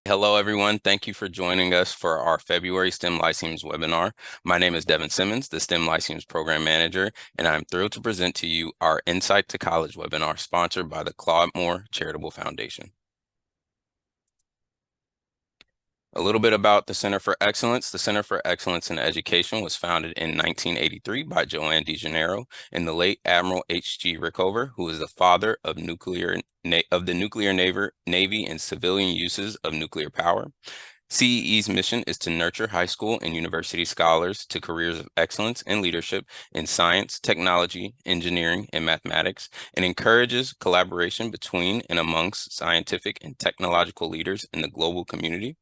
Hello, everyone. Thank you for joining us for our February STEM Lyceums webinar. My name is Devin Simmons, the STEM Lyceums Program Manager, and I'm thrilled to present to you our Insight to College webinar sponsored by the Claude Moore Charitable Foundation. A little bit about the Center for Excellence. The Center for Excellence in Education was founded in 1983 by Joanne DeGennaro and the late Admiral H.G. Rickover, who is the father of the nuclear Navy and civilian uses of nuclear power. CEE's mission is to nurture high school and university scholars to careers of excellence and leadership in science, technology, engineering, and mathematics, and encourages collaboration between and amongst scientific and technological leaders in the global community.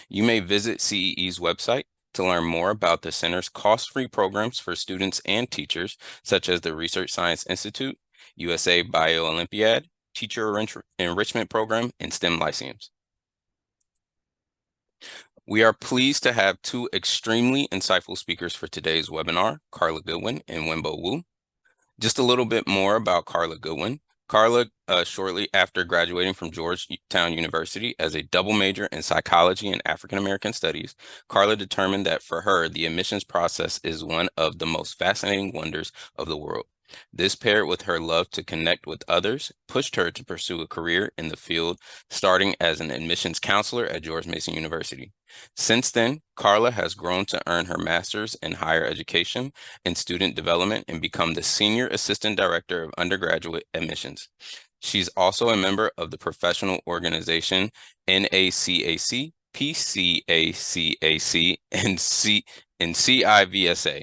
You may visit CEE's website to learn more about the center's cost-free programs for students and teachers, such as the Research Science Institute, USA Bio Olympiad, Teacher Enrichment Program, and STEM Lyceums. We are pleased to have two extremely insightful speakers for today's webinar, Carla Goodwin and Wimbo Wu. Just a little bit more about Carla Goodwin. Carla, shortly after graduating from Georgetown University as a double major in psychology and African American studies, Carla determined that for her, the admissions process is one of the most fascinating wonders of the world. This, paired with her love to connect with others, pushed her to pursue a career in the field, starting as an admissions counselor at George Mason University. Since then, Carla has grown to earn her master's in higher education and student development and become the Senior Assistant Director of Undergraduate Admissions. She's also a member of the professional organization NACAC, PCACAC, and CIVSA.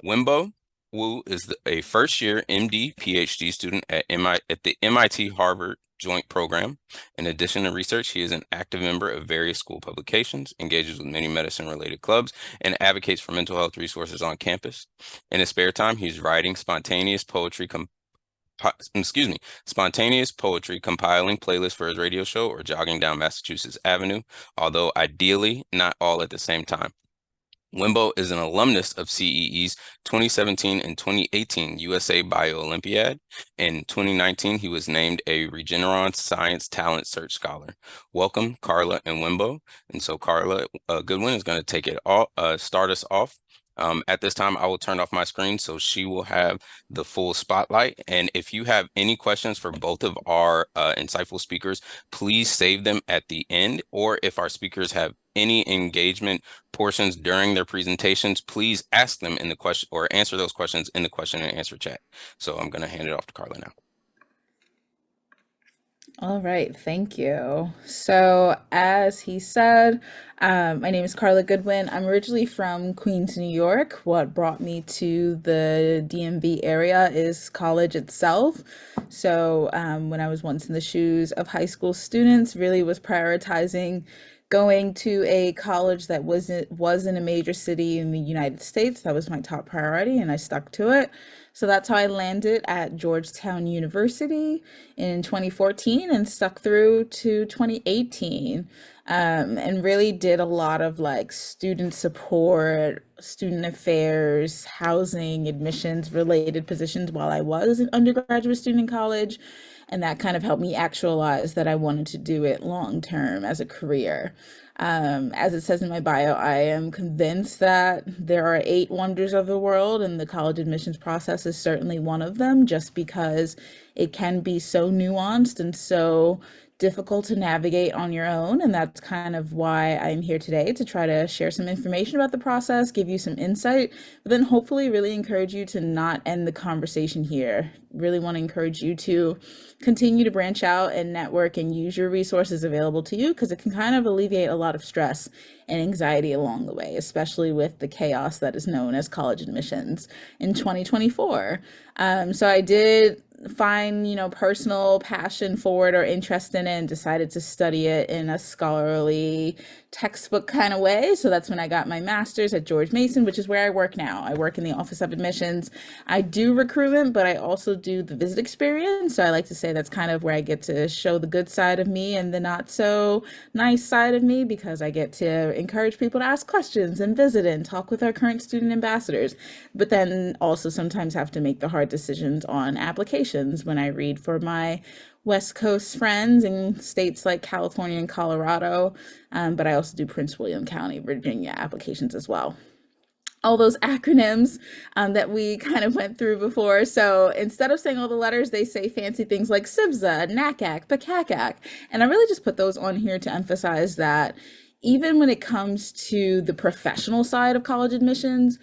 Wimbo Wu is a first-year MD PhD student at the MIT Harvard Joint Program. In addition to research, he is an active member of various school publications, engages with many medicine-related clubs, and advocates for mental health resources on campus. In his spare time, he's writing spontaneous poetry, compiling playlists for his radio show, or jogging down Massachusetts Avenue, although ideally not all at the same time. Wimbo is an alumnus of CEE's 2017 and 2018 USA Bio Olympiad. In 2019, he was named a Regeneron Science Talent Search Scholar. Welcome, Carla and Wimbo. And so Carla Goodwin is going to take it all, start us off. At this time, I will turn off my screen so she will have the full spotlight. And if you have any questions for both of our insightful speakers, please save them at the end. Or if our speakers have any engagement portions during their presentations, please ask them in the question or answer those questions in the question and answer chat. So I'm going to hand it off to Carla now. All right, thank you. So, as he said, my name is Carla Goodwin. I'm originally from Queens, New York. What brought me to the DMV area is college itself. So, when I was once in the shoes of high school students, really was prioritizing going to a college that was in a major city in the United States. That was my top priority, and I stuck to it. So that's how I landed at Georgetown University in 2014 and stuck through to 2018. And really did a lot of like student support, student affairs, housing, admissions related positions while I was an undergraduate student in college. And that kind of helped me actualize that I wanted to do it long term as a career. As it says in my bio, I am convinced that there are 8 wonders of the world, and the college admissions process is certainly one of them, just because it can be so nuanced and so difficult to navigate on your own. And that's kind of why I'm here today, to try to share some information about the process, give you some insight, but then hopefully really encourage you to not end the conversation here. Really want to encourage you to continue to branch out and network and use your resources available to you, because it can kind of alleviate a lot of stress and anxiety along the way, especially with the chaos that is known as college admissions in 2024. So I did find, personal passion for it or interest in it, and decided to study it in a scholarly textbook kind of way. So that's when I got my master's at George Mason, which is where I work now. I work in the Office of Admissions. I do recruitment, but I also do the visit experience. So I like to say that's kind of where I get to show the good side of me and the not so nice side of me, because I get to encourage people to ask questions and visit and talk with our current student ambassadors, but then also sometimes have to make the hard decisions on applications applications when I read for my West Coast friends in states like California and Colorado, but I also do Prince William County, Virginia applications as well. All those acronyms that we kind of went through before. So instead of saying all the letters, they say fancy things like SIVSA, NACAC, PCACAC. And I really just put those on here to emphasize that even when it comes to the professional side of college admissions,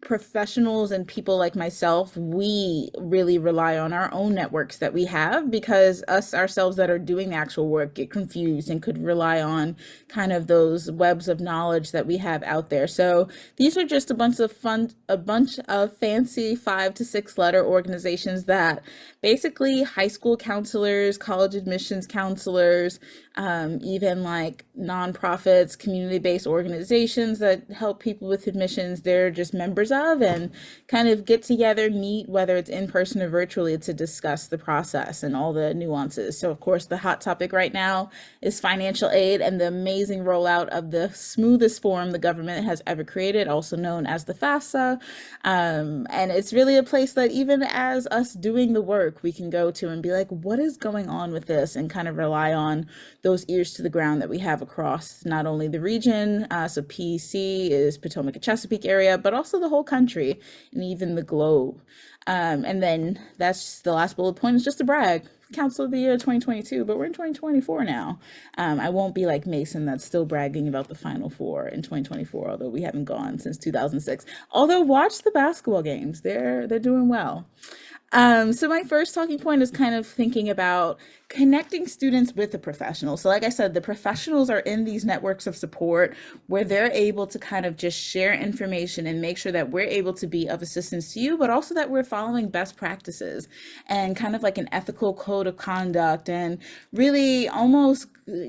professionals and people like myself, we really rely on our own networks that we have, because us ourselves that are doing the actual work get confused and could rely on kind of those webs of knowledge that we have out there. So these are just a bunch of fancy 5 to 6 letter organizations that basically high school counselors, college admissions counselors, even like nonprofits, community-based organizations that help people with admissions, they're just members of, and kind of get together, meet, whether it's in person or virtually, to discuss the process and all the nuances. So of course, the hot topic right now is financial aid and the amazing rollout of the smoothest form the government has ever created, also known as the FAFSA. And it's really a place that even as us doing the work, we can go to and be like, what is going on with this? And kind of rely on those ears to the ground that we have across not only the region, so PC is Potomac and Chesapeake area, but also the whole country and even the globe. And then that's the last bullet point, is just to brag. Council of the Year 2022, but we're in 2024 now. I won't be like Mason that's still bragging about the Final Four in 2024, although we haven't gone since 2006. Although watch the basketball games, they're doing well. So my first talking point is kind of thinking about connecting students with the professionals. So like I said, the professionals are in these networks of support where they're able to kind of just share information and make sure that we're able to be of assistance to you, but also that we're following best practices and kind of like an ethical code of conduct, and really almost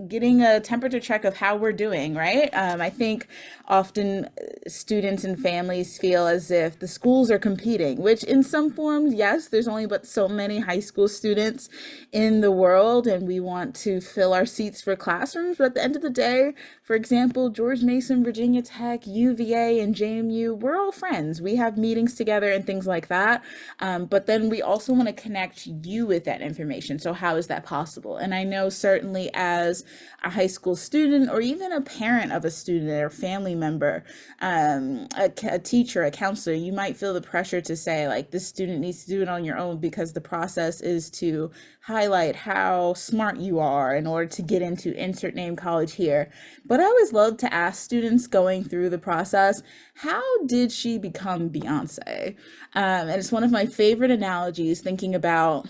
getting a temperature check of how we're doing, right? I think often students and families feel as if the schools are competing, which in some forms, yes, there's only but so many high school students in the world, and we want to fill our seats for classrooms. But at the end of the day, for example, George Mason, Virginia Tech, UVA, and JMU, we're all friends. We have meetings together and things like that. But then we also want to connect you with that information. So how is that possible? And I know certainly as a high school student, or even a parent of a student or family member, a teacher, a counselor, you might feel the pressure to say, like, this student needs to do it on your own, because the process is to highlight how smart you are in order to get into insert name college here. But I always love to ask students going through the process, how did she become Beyonce? And it's one of my favorite analogies, thinking about,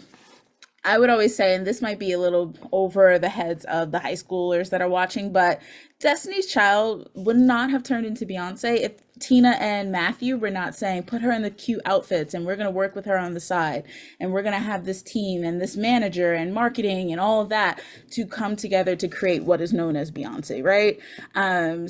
I would always say, and this might be a little over the heads of the high schoolers that are watching, but Destiny's Child would not have turned into Beyonce if Tina and Matthew were not saying, put her in the cute outfits and we're going to work with her on the side. And we're going to have this team and this manager and marketing and all of that to come together to create what is known as Beyonce, right?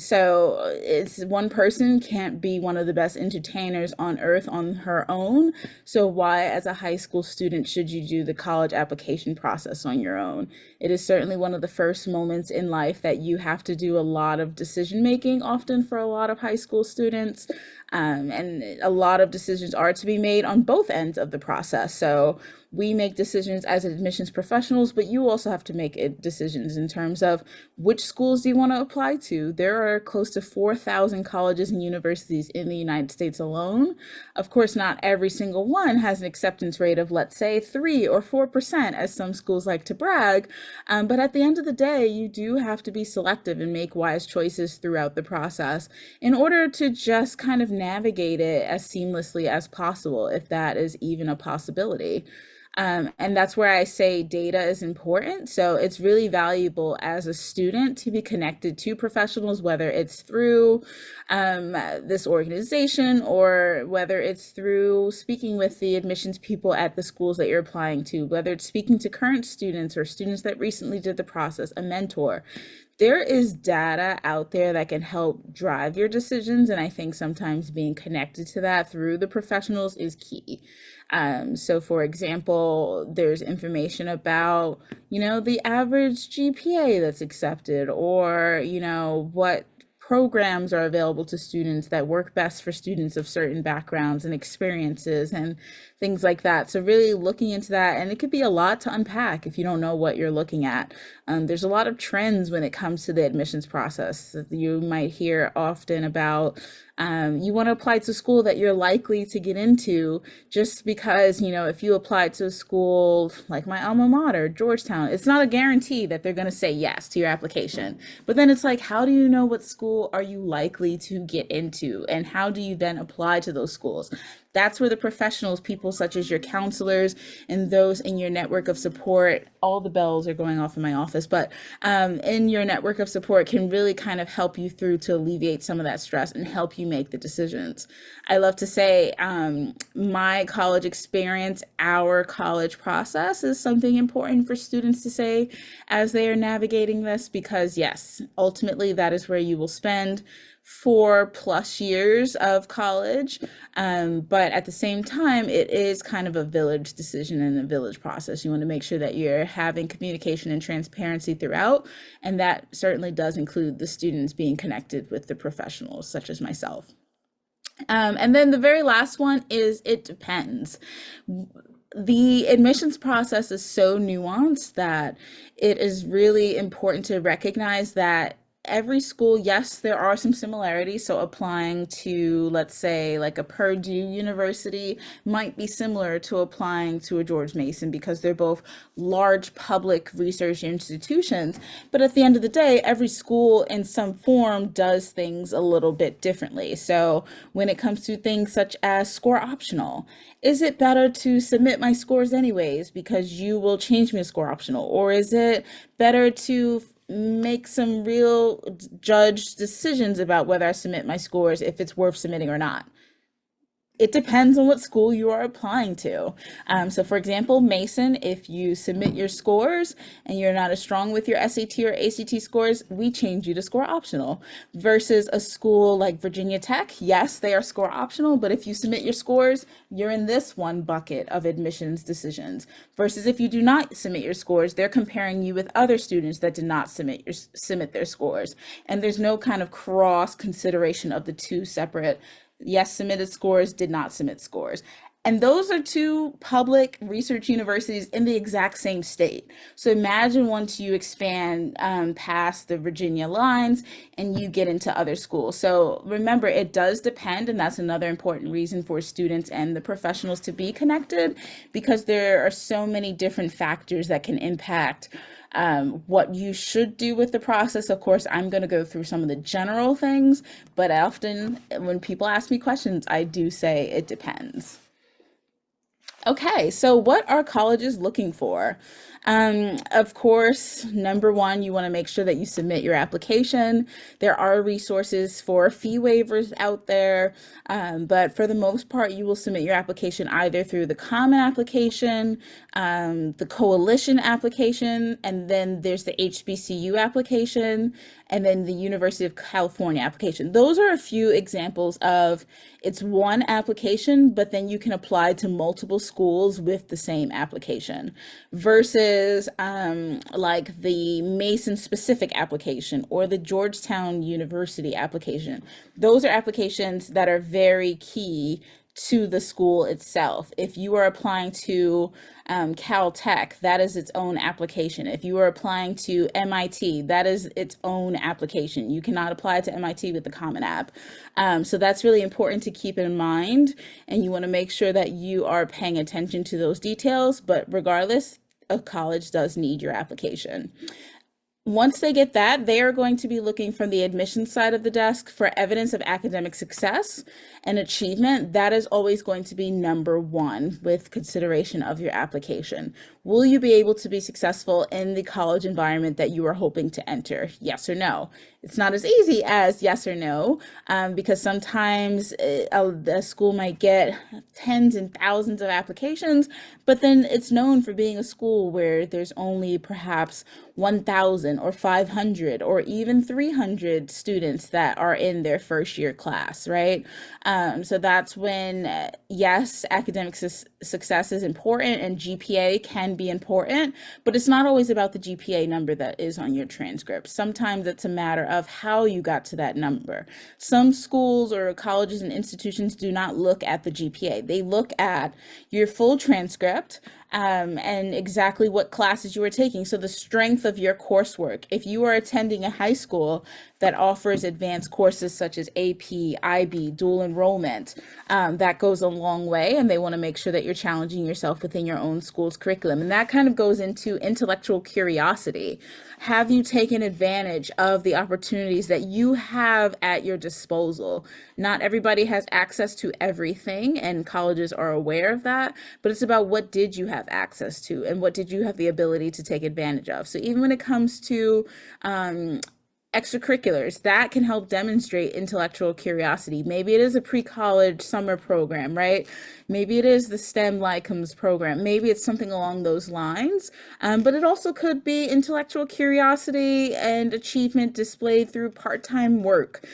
So it's one person can't be one of the best entertainers on earth on her own. So why, as a high school student, should you do the college application process on your own? It is certainly one of the first moments in life that you have to do a lot of decision making, often for a lot of high school students. And a lot of decisions are to be made on both ends of the process. So we make decisions as admissions professionals, but you also have to make decisions in terms of which schools do you want to apply to. There are close to 4,000 colleges and universities in the United States alone. Of course, not every single one has an acceptance rate of, let's say, 3 or 4%, as some schools like to brag. But at the end of the day, you do have to be selective and make wise choices throughout the process in order to just kind of navigate it as seamlessly as possible, if that is even a possibility. And that's where I say data is important. So it's really valuable as a student to be connected to professionals, whether it's through this organization or whether it's through speaking with the admissions people at the schools that you're applying to, whether it's speaking to current students or students that recently did the process, a mentor. There is data out there that can help drive your decisions. And I think sometimes being connected to that through the professionals is key. So for example, there's information about, the average GPA that's accepted, or, what programs are available to students that work best for students of certain backgrounds and experiences and things like that. So really looking into that, and it could be a lot to unpack if you don't know what you're looking at. There's a lot of trends when it comes to the admissions process. You might hear often about you want to apply to a school that you're likely to get into just because, if you apply to a school like my alma mater, Georgetown, it's not a guarantee that they're going to say yes to your application. But then it's like, how do you know what school are you likely to get into? And how do you then apply to those schools? That's where the professionals, people such as your counselors and those in your network of support, all the bells are going off in my office, but in your network of support can really kind of help you through to alleviate some of that stress and help you make the decisions. I love to say my college experience, our college process is something important for students to say as they are navigating this, because yes, ultimately that is where you will spend 4+ years of college. But at the same time, it is kind of a village decision and a village process. You want to make sure that you're having communication and transparency throughout. And that certainly does include the students being connected with the professionals, such as myself. And then the very last one is it depends. The admissions process is so nuanced that it is really important to recognize that every school, yes, there are some similarities. So applying to, let's say, like a Purdue University might be similar to applying to a George Mason because they're both large public research institutions. But at the end of the day, every school in some form does things a little bit differently. So when it comes to things such as score optional, is it better to submit my scores anyways because you will change me to score optional? Or is it better to make some real judged decisions about whether I submit my scores, if it's worth submitting or not? It depends on what school you are applying to. So for example, Mason, if you submit your scores and you're not as strong with your SAT or ACT scores, we change you to score optional. Versus a school like Virginia Tech, yes, they are score optional, but if you submit your scores, you're in this one bucket of admissions decisions. Versus if you do not submit your scores, they're comparing you with other students that did not submit their scores. And there's no kind of cross consideration of the two separate, yes, submitted scores, did not submit scores. And those are two public research universities in the exact same state. So imagine once you expand past the Virginia lines and you get into other schools. So remember, it does depend, and that's another important reason for students and the professionals to be connected, because there are so many different factors that can impact what you should do with the process. Of course, I'm going to go through some of the general things, but often when people ask me questions, I do say it depends. Okay, so what are colleges looking for? Of course, number one, you want to make sure that you submit your application. There are resources for fee waivers out there, but for the most part, you will submit your application either through the common application, the coalition application, and then there's the HBCU application, and then the University of California application. Those are a few examples of, it's one application, but then you can apply to multiple schools with the same application, versus like the Mason specific application or the Georgetown University application. Those are applications that are very key to the school itself. If you are applying to Caltech, that is its own application. If you are applying to MIT, that is its own application. You cannot apply to MIT with the Common App. So that's really important to keep in mind, and you want to make sure that you are paying attention to those details. But regardless, a college does need your application. Once they get that, they are going to be looking from the admissions side of the desk for evidence of academic success and achievement. That is always going to be number one with consideration of your application. Will you be able to be successful in the college environment that you are hoping to enter? Yes or no? It's not as easy as yes or no, because sometimes a school might get tens and thousands of applications, but then it's known for being a school where there's only perhaps 1,000 or 500 or even 300 students that are in their first year class, right? So that's when, yes, academic success is important and GPA can be important, but it's not always about the GPA number that is on your transcript. Sometimes it's a matter of how you got to that number. Some schools or colleges and institutions do not look at the GPA. They look at your full transcript, and exactly what classes you are taking. So the strength of your coursework. If you are attending a high school that offers advanced courses such as AP, IB, dual enrollment, that goes a long way, and they want to make sure that you're challenging yourself within your own school's curriculum. And that kind of goes into intellectual curiosity. Have you taken advantage of the opportunities that you have at your disposal? Not everybody has access to everything, and colleges are aware of that, but it's about what did you have access to and what did you have the ability to take advantage of. So even when it comes to extracurriculars that can help demonstrate intellectual curiosity. Maybe it is a pre-college summer program, right? Maybe it is the STEM Lyceums program. Maybe it's something along those lines. But it also could be intellectual curiosity and achievement displayed through part-time work,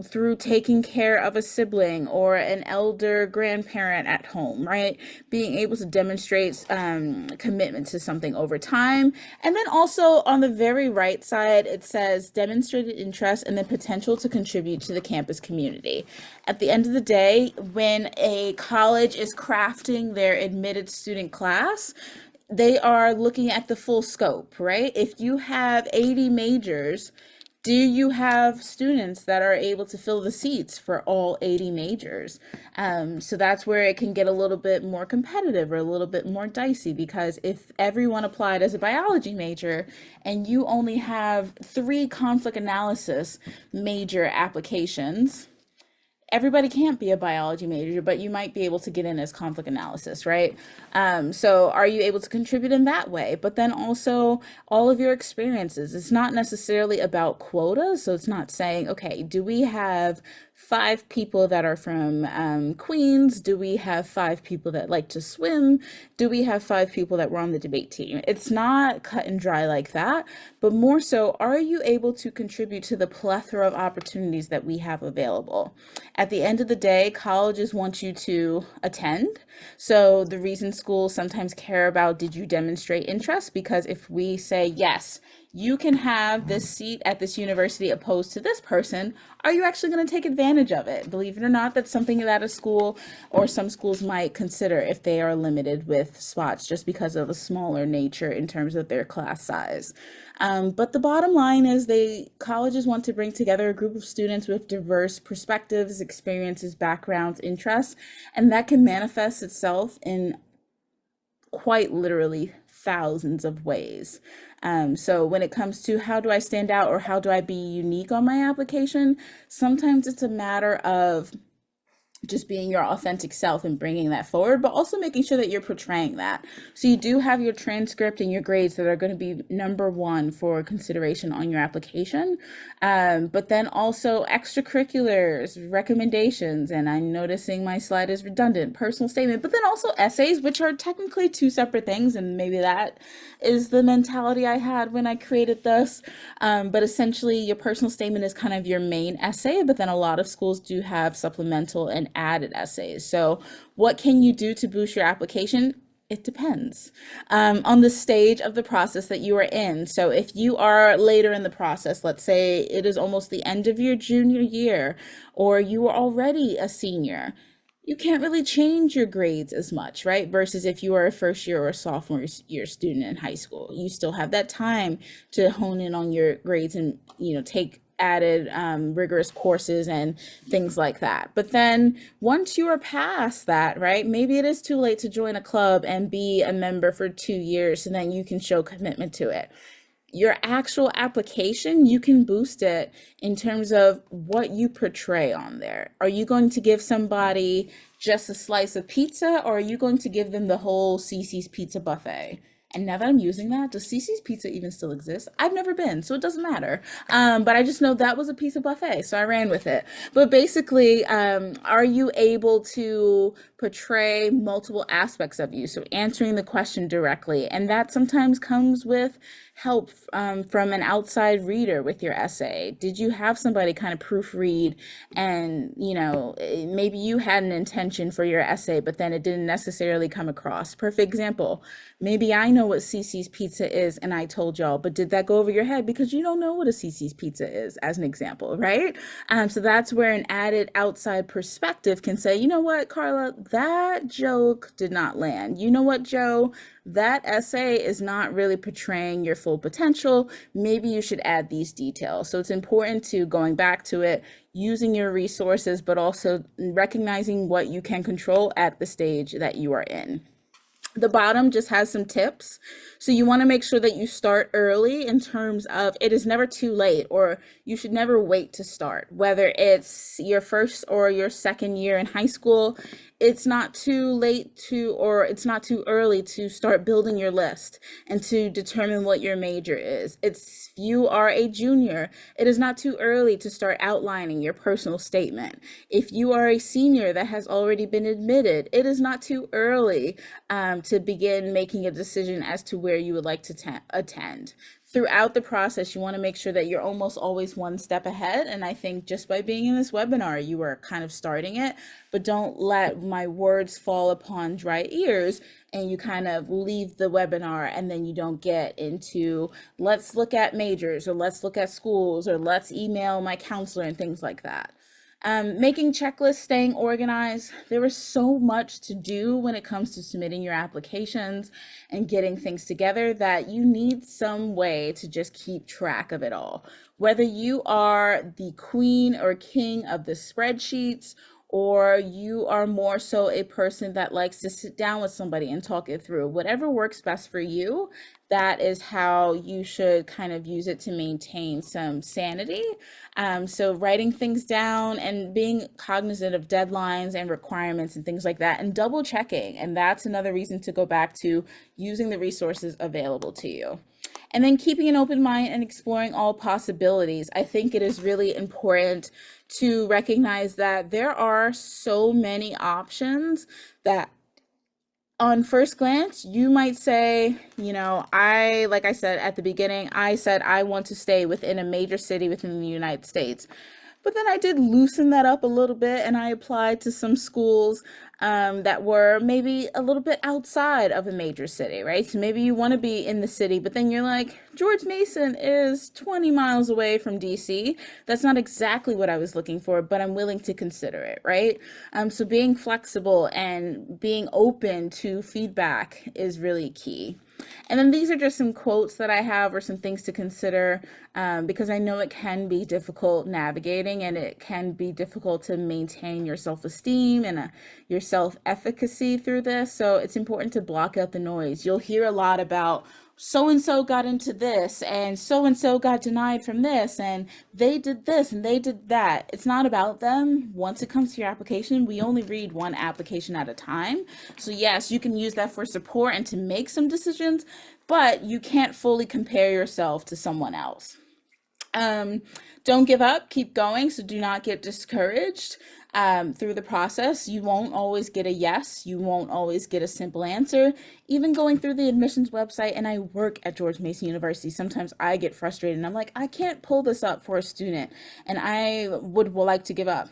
through taking care of a sibling or an elder grandparent at home, right? Being able to demonstrate commitment to something over time. And then also on the very right side, it says demonstrated interest and the potential to contribute to the campus community. At the end of the day, when a college is crafting their admitted student class, they are looking at the full scope, right? If you have 80 majors, do you have students that are able to fill the seats for all 80 majors? So that's where it can get a little bit more competitive or a little bit more dicey, because if everyone applied as a biology major and you only have 3 conflict analysis major applications, everybody can't be a biology major, but you might be able to get in as conflict analysis, right? So are you able to contribute in that way? But then also all of your experiences. It's not necessarily about quotas. So it's not saying, okay, do we have 5 people that are from Queens? Do we have 5 people that like to swim? Do we have 5 people that were on the debate team? It's not cut and dry like that, but more so, are you able to contribute to the plethora of opportunities that we have available? At the end of the day, colleges want you to attend. So the reason schools sometimes care about, did you demonstrate interest? Because if we say, yes, you can have this seat at this university opposed to this person, are you actually going to take advantage of it? Believe it or not, that's something that a school or some schools might consider if they are limited with spots just because of a smaller nature in terms of their class size. But the bottom line is colleges want to bring together a group of students with diverse perspectives, experiences, backgrounds, interests, and that can manifest itself in quite literally thousands of ways. So when it comes to how do I stand out or how do I be unique on my application, sometimes it's a matter of just being your authentic self and bringing that forward, but also making sure that you're portraying that. So you do have your transcript and your grades that are going to be number 1 for consideration on your application. But then also extracurriculars, recommendations, and I'm noticing my slide is redundant, personal statement, but then also essays, which are technically 2 separate things. And maybe that is the mentality I had when I created this. But essentially your personal statement is kind of your main essay, but then a lot of schools do have supplemental and added essays. So what can you do to boost your application? It depends on the stage of the process that you are in. So if you are later in the process, let's say it is almost the end of your junior year, or you are already a senior, you can't really change your grades as much, right? Versus if you are a first year or a sophomore year student in high school, you still have that time to hone in on your grades and, take added rigorous courses and things like that. But then once you are past that, right, maybe it is too late to join a club and be a member for 2 years, and then you can show commitment to it. Your actual application, you can boost it in terms of what you portray on there. Are you going to give somebody just a slice of pizza, or are you going to give them the whole Cece's Pizza buffet? And now that I'm using that, does Cece's Pizza even still exist? I've never been, so it doesn't matter. But I just know that was a pizza buffet, so I ran with it. But basically, are you able to portray multiple aspects of you? So answering the question directly. And that sometimes comes with help from an outside reader with your essay? Did you have somebody kind of proofread and, maybe you had an intention for your essay, but then it didn't necessarily come across? Perfect example. Maybe I know what CC's pizza is and I told y'all, but did that go over your head because you don't know what a CC's pizza is, as an example, right? So that's where an added outside perspective can say, you know what, Carla, that joke did not land. You know what, Joe, that essay is not really portraying your full potential. Maybe you should add these details. So it's important to going back to it, using your resources, but also recognizing what you can control at the stage that you are in. The bottom just has some tips. So you want to make sure that you start early in terms of it is never too late, or you should never wait to start. Whether it's your first or your second year in high school, it's not too late to, or it's not too early to start building your list and to determine what your major is. It's you are a junior, it is not too early to start outlining your personal statement. If you are a senior that has already been admitted, it is not too early to begin making a decision as to where you would like to attend. Throughout the process, you want to make sure that you're almost always one step ahead. And I think just by being in this webinar, you are kind of starting it, but don't let my words fall upon dry ears and you kind of leave the webinar and then you don't get into let's look at majors or let's look at schools or let's email my counselor and things like that. Making checklists, staying organized. There is so much to do when it comes to submitting your applications and getting things together that you need some way to just keep track of it all. Whether you are the queen or king of the spreadsheets, or you are more so a person that likes to sit down with somebody and talk it through, whatever works best for you, that is how you should kind of use it to maintain some sanity. So writing things down and being cognizant of deadlines and requirements and things like that, and double checking. And that's another reason to go back to using the resources available to you. And then keeping an open mind and exploring all possibilities. I think it is really important to recognize that there are so many options that on first glance, you might say, like I said at the beginning, I said I want to stay within a major city within the United States. But then I did loosen that up a little bit and I applied to some schools that were maybe a little bit outside of a major city, right? So maybe you want to be in the city, but then you're like, George Mason is 20 miles away from DC. That's not exactly what I was looking for, but I'm willing to consider it, right? So being flexible and being open to feedback is really key. And then these are just some quotes that I have or some things to consider because I know it can be difficult navigating and it can be difficult to maintain your self-esteem and your self-efficacy through this. So it's important to block out the noise. You'll hear a lot about so-and-so got into this and so-and-so got denied from this and they did this and they did that. It's not about them. Once it comes to your application, we only read one application at a time. So yes, you can use that for support and to make some decisions, but you can't fully compare yourself to someone else. Don't give up, keep going. So do not get discouraged through the process. You won't always get a yes. You won't always get a simple answer. Even going through the admissions website, and I work at George Mason University, sometimes I get frustrated and I'm like, I can't pull this up for a student and I would like to give up.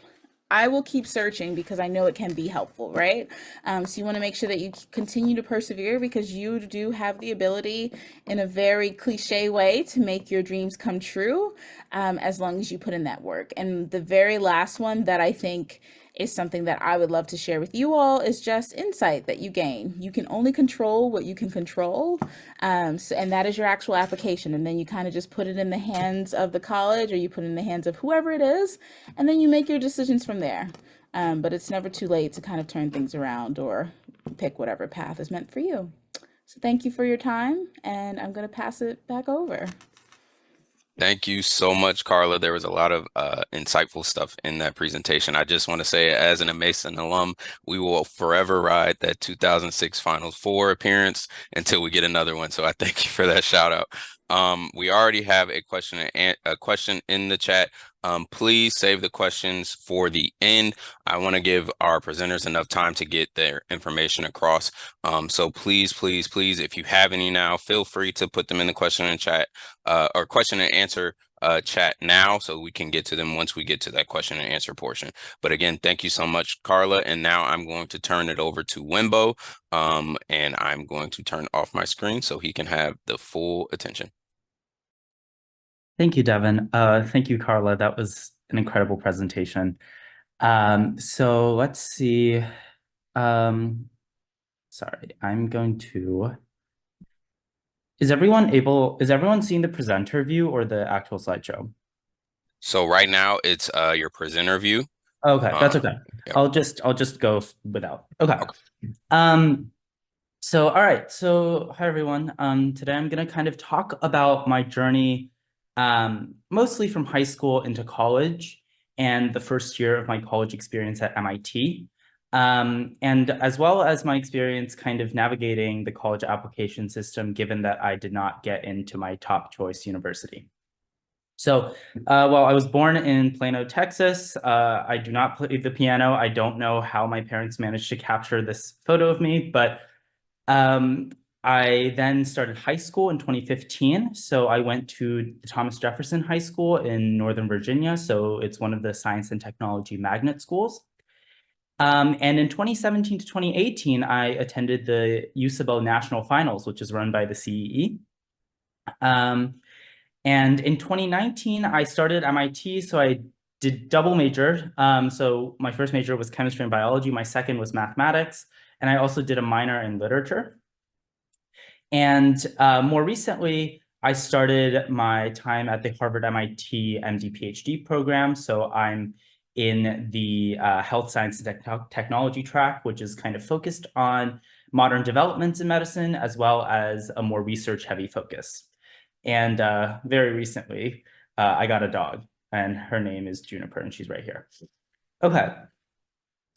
I will keep searching because I know it can be helpful, right? So you want to make sure that you continue to persevere because you do have the ability in a very cliche way to make your dreams come true as long as you put in that work. And the very last one that I think is something that I would love to share with you all is just insight that you gain. You can only control what you can control, and that is your actual application. And then you kind of just put it in the hands of the college or you put it in the hands of whoever it is, and then you make your decisions from there. But it's never too late to kind of turn things around or pick whatever path is meant for you. So thank you for your time, and I'm going to pass it back over. Thank you so much, Carla. There was a lot of insightful stuff in that presentation. I just want to say, as an Mason alum, we will forever ride that 2006 Finals Four appearance until we get another one. So I thank you for that shout out. We already have a question in the chat. Please save the questions for the end. I want to give our presenters enough time to get their information across. So please, please, please, if you have any now, feel free to put them in the question and chat or question and answer chat now so we can get to them once we get to that question and answer portion. But again, thank you so much, Carla. And now I'm going to turn it over to Wimbo, and I'm going to turn off my screen so he can have the full attention. Thank you, Devin. Thank you, Carla. That was an incredible presentation. So let's see. Sorry, I'm going to. Is everyone seeing the presenter view or the actual slideshow? So right now it's your presenter view. Okay, that's okay. Yep. I'll just go without. Okay. Okay. So all right. So hi everyone. Today I'm gonna kind of talk about my journey, mostly from high school into college and the first year of my college experience at MIT. And as well as my experience kind of navigating the college application system, given that I did not get into my top choice university. So while I was born in Plano, Texas, I do not play the piano. I don't know how my parents managed to capture this photo of me, but I then started high school in 2015. So I went to Thomas Jefferson High School in Northern Virginia. So it's one of the science and technology magnet schools. And in 2017 to 2018, I attended the USABO National Finals, which is run by the CEE. And in 2019, I started MIT, so I did double major. So my first major was chemistry and biology. My second was mathematics. And I also did a minor in literature. And more recently, I started my time at the Harvard MIT MD PhD program. So I'm in the health science and technology track, which is kind of focused on modern developments in medicine, as well as a more research heavy focus. And very recently, I got a dog, and her name is Juniper, and she's right here. Okay.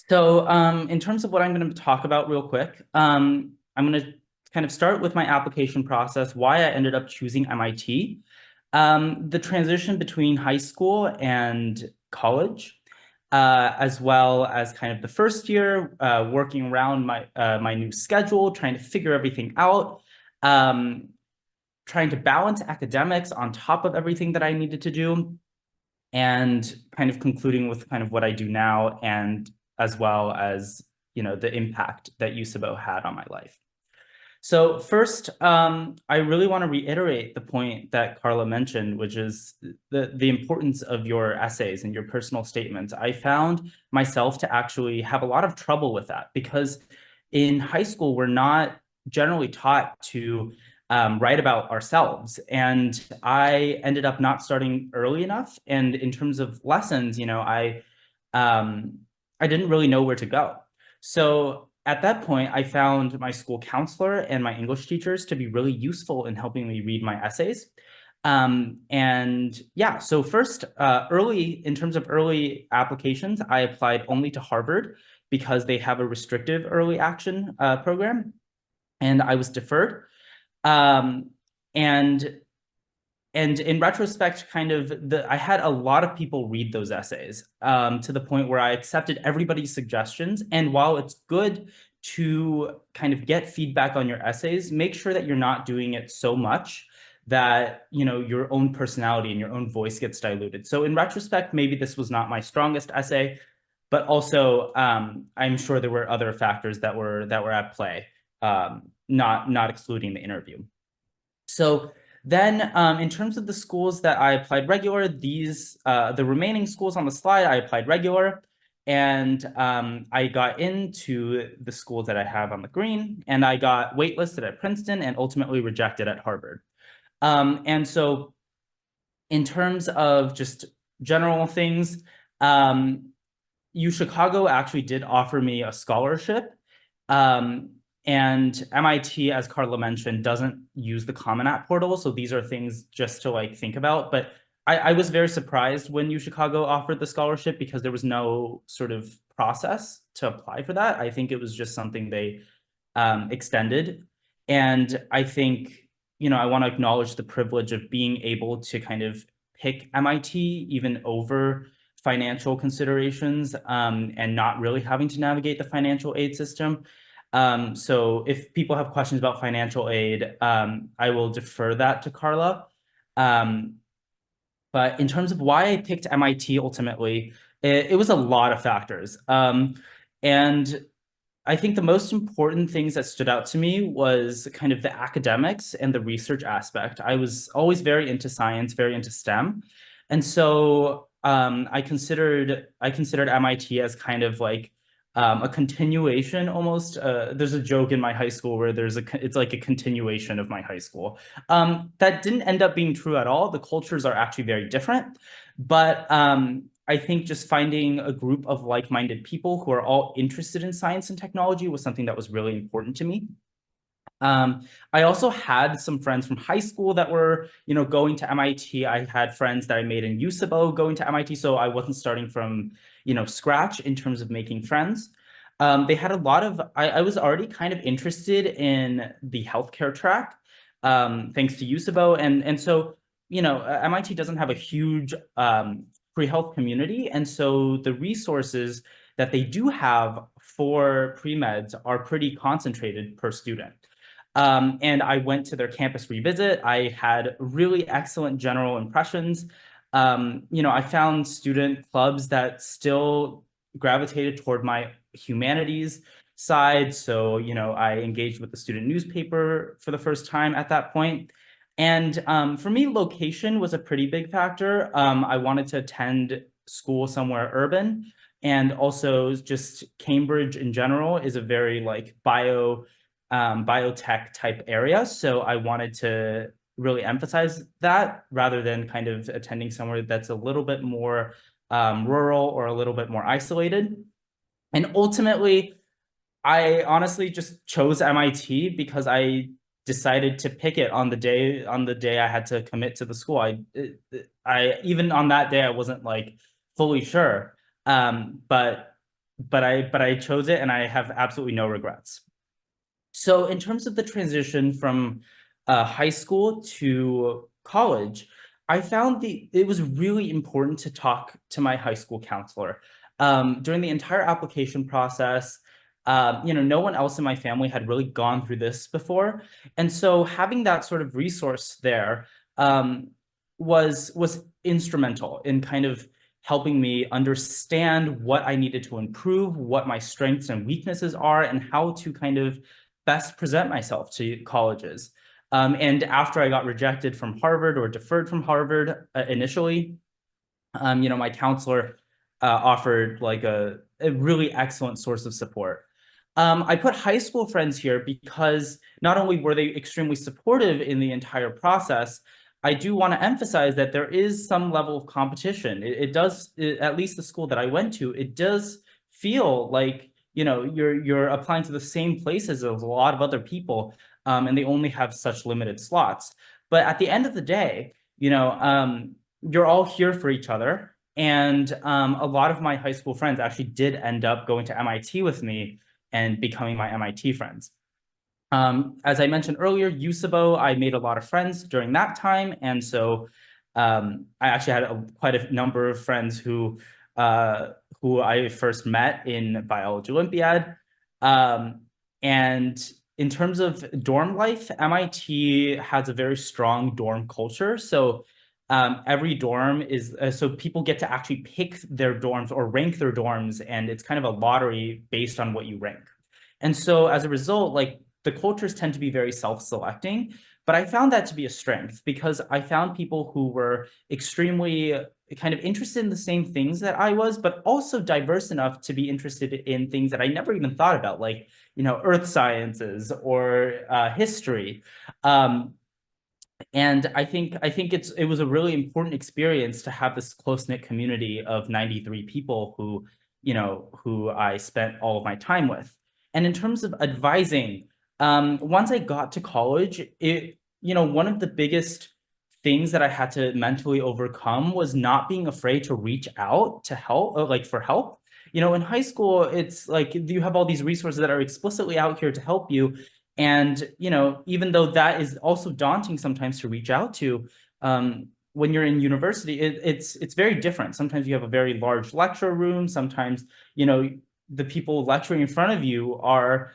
So in terms of what I'm going to talk about real quick, I'm going to kind of start with my application process, why I ended up choosing MIT, the transition between high school and college, as well as kind of the first year, working around my new schedule, trying to figure everything out, trying to balance academics on top of everything that I needed to do, and kind of concluding with kind of what I do now, and as well as, you know, the impact that USABO had on my life. So first, I really want to reiterate the point that Carla mentioned, which is the importance of your essays and your personal statements. I found myself to actually have a lot of trouble with that because in high school, we're not generally taught to write about ourselves. And I ended up not starting early enough. And in terms of lessons, you know, I didn't really know where to go. So at that point, I found my school counselor and my English teachers to be really useful in helping me read my essays. And yeah, so first, in terms of early applications, I applied only to Harvard because they have a restrictive early action program, and I was deferred. And in retrospect, kind of I had a lot of people read those essays to the point where I accepted everybody's suggestions. And while it's good to kind of get feedback on your essays, make sure that you're not doing it so much that, you know, your own personality and your own voice gets diluted. So in retrospect, maybe this was not my strongest essay, but also I'm sure there were other factors that were at play, not excluding the interview. So then in terms of the schools that I applied regular, the remaining schools on the slide, I applied regular. And I got into the schools that I have on the green, and I got waitlisted at Princeton and ultimately rejected at Harvard. And so in terms of just general things, UChicago actually did offer me a scholarship. And MIT, as Carla mentioned, doesn't use the Common App portal. So these are things just to like think about. But I was very surprised when UChicago offered the scholarship because there was no sort of process to apply for that. I think it was just something they extended. And I think I want to acknowledge the privilege of being able to kind of pick MIT even over financial considerations, and not really having to navigate the financial aid system. So if people have questions about financial aid, I will defer that to Carla. Um, but in terms of why I picked MIT ultimately, it was a lot of factors. And I think the most important things that stood out to me was kind of the academics and the research aspect. I was always very into science, very into STEM. And so I considered MIT as kind of like a continuation almost. There's a joke in my high school where it's like a continuation of my high school. That didn't end up being true at all. The cultures are actually very different. But I think just finding a group of like-minded people who are all interested in science and technology was something that was really important to me. I also had some friends from high school that were, going to MIT. I had friends that I made in USABO going to MIT, so I wasn't starting from, scratch in terms of making friends. They had a lot of, I was already kind of interested in the healthcare track, thanks to USABO. And so, MIT doesn't have a huge pre-health community. And so the resources that they do have for pre-meds are pretty concentrated per student. And I went to their campus revisit. I had really excellent general impressions. I found student clubs that still gravitated toward my humanities side. So, I engaged with the student newspaper for the first time at that point. And for me, location was a pretty big factor. I wanted to attend school somewhere urban. And also just Cambridge in general is a very like biotech type area. So I wanted to really emphasize that rather than kind of attending somewhere that's a little bit more rural or a little bit more isolated. And ultimately, I honestly just chose MIT because I decided to pick it on the day I had to commit to the school. I even on that day I wasn't like fully sure, but I chose it and I have absolutely no regrets. So in terms of the transition from high school to college, I found it was really important to talk to my high school counselor. During the entire application process, no one else in my family had really gone through this before. And so having that sort of resource there was instrumental in kind of helping me understand what I needed to improve, what my strengths and weaknesses are, and how to kind of best present myself to colleges. And after I got rejected from Harvard or deferred from Harvard initially, my counselor offered like a really excellent source of support. I put high school friends here because not only were they extremely supportive in the entire process, I do want to emphasize that there is some level of competition. It does, at least the school that I went to, it does feel like you're applying to the same places as a lot of other people, and they only have such limited slots. But at the end of the day, you're all here for each other. And a lot of my high school friends actually did end up going to MIT with me and becoming my MIT friends. As I mentioned earlier, USABO, I made a lot of friends during that time. And so I actually had quite a number of friends who I first met in Biology Olympiad. And in terms of dorm life, MIT has a very strong dorm culture. So every dorm is, so people get to actually pick their dorms or rank their dorms, and it's kind of a lottery based on what you rank. And so as a result, like the cultures tend to be very self-selecting, but I found that to be a strength because I found people who were extremely kind of interested in the same things that I was, but also diverse enough to be interested in things that I never even thought about, like, earth sciences or history. And I think it was a really important experience to have this close-knit community of 93 people who I spent all of my time with. And in terms of advising, once I got to college, one of the biggest things that I had to mentally overcome was not being afraid to reach out to help, like for help. In high school, it's like you have all these resources that are explicitly out here to help you. And, even though that is also daunting sometimes to reach out to, when you're in university, it's very different. Sometimes you have a very large lecture room. Sometimes, the people lecturing in front of you are